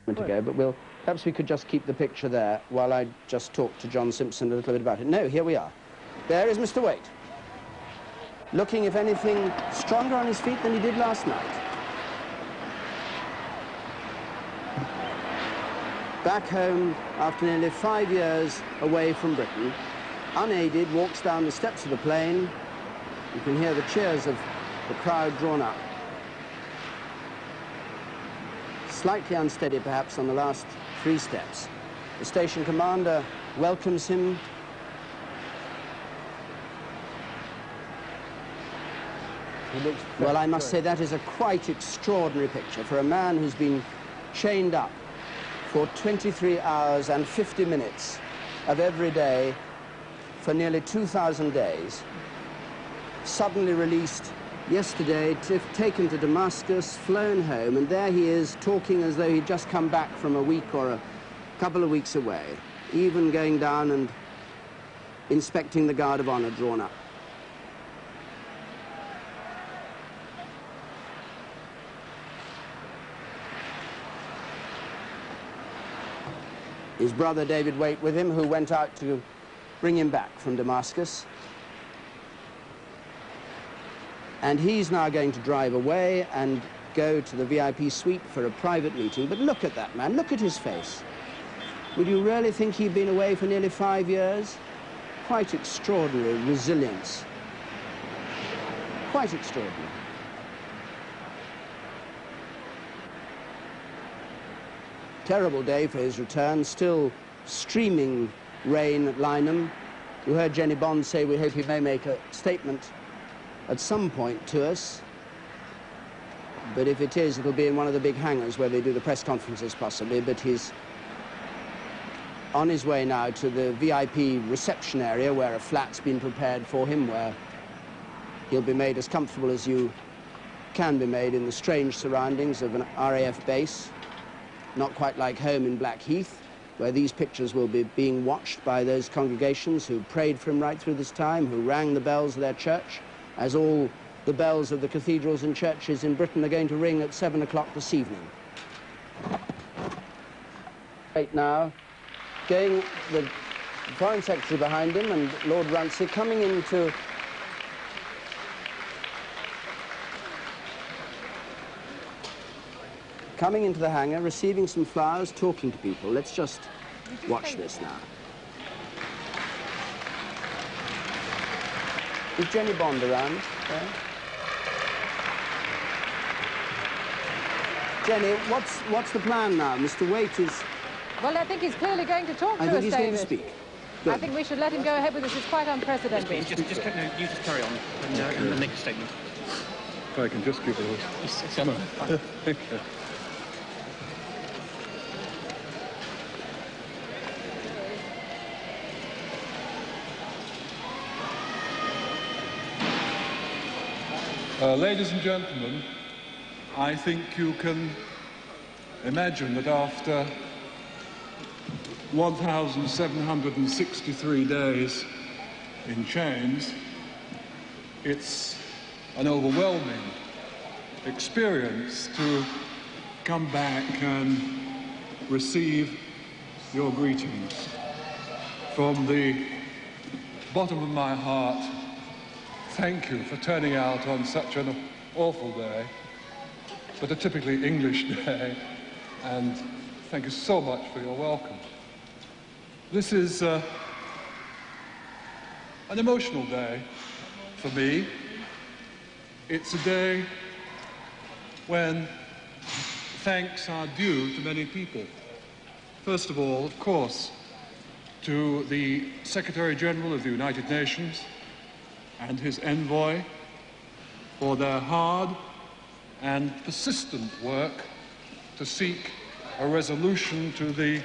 ago, but perhaps we could just keep the picture there while I just talk to John Simpson a little bit about it. No, here we are. There is Mr. Waite, looking, if anything, stronger on his feet than he did last night. Back home after nearly 5 years away from Britain, unaided, walks down the steps of the plane. You can hear the cheers of the crowd drawn up. Slightly unsteady, perhaps, on the last 3 steps. The station commander welcomes him. Well, I must say that is a quite extraordinary picture for a man who's been chained up for 23 hours and 50 minutes of every day for nearly 2,000 days, suddenly released yesterday, taken to Damascus, flown home, and there he is talking as though he'd just come back from a week or a couple of weeks away, even going down and inspecting the Guard of Honor drawn up. His brother David Waite with him, who went out to bring him back from Damascus. And he's now going to drive away and go to the VIP suite for a private meeting. But look at that man, look at his face. Would you really think he'd been away for nearly 5 years? Quite extraordinary resilience. Quite extraordinary. Terrible day for his return, still streaming rain at Lynham. You heard Jenny Bond say we hope he may make a statement at some point to us, but if it is, it'll be in one of the big hangars where they do the press conferences possibly. But he's on his way now to the VIP reception area where a flat's been prepared for him, where he'll be made as comfortable as you can be made in the strange surroundings of an RAF base, not quite like home in Blackheath, where these pictures will be being watched by those congregations who prayed for him right through this time, who rang the bells of their church, as all the bells of the cathedrals and churches in Britain are going to ring at 7 o'clock this evening. Right now, going the Foreign Secretary behind him and Lord Runcie coming into the hangar, receiving some flowers, talking to people. Let's just watch this now. Is Jenny Bond around? Jenny, what's the plan now? Mr. Waite is... Well, I think he's clearly going to talk to us, David. I think he's going to speak. Good. I think we should let him go ahead with this. It's quite unprecedented. Yes, you just carry on and make a statement. If I can just give a... Ladies and gentlemen, I think you can imagine that after 1,763 days in chains, it's an overwhelming experience to come back and receive your greetings. From the bottom of my heart, thank you for turning out on such an awful day, but a typically English day, and thank you so much for your welcome. This is an emotional day for me. It's a day when thanks are due to many people. First of all, of course, to the Secretary-General of the United Nations and his envoy for their hard and persistent work to seek a resolution to the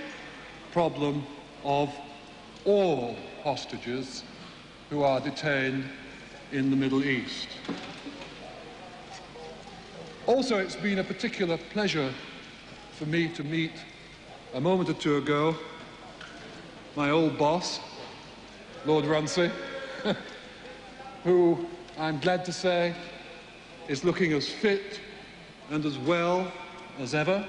problem of all hostages who are detained in the Middle East. Also, it's been a particular pleasure for me to meet, a moment or two ago, my old boss, Lord Runcie, who, I'm glad to say, is looking as fit and as well as ever.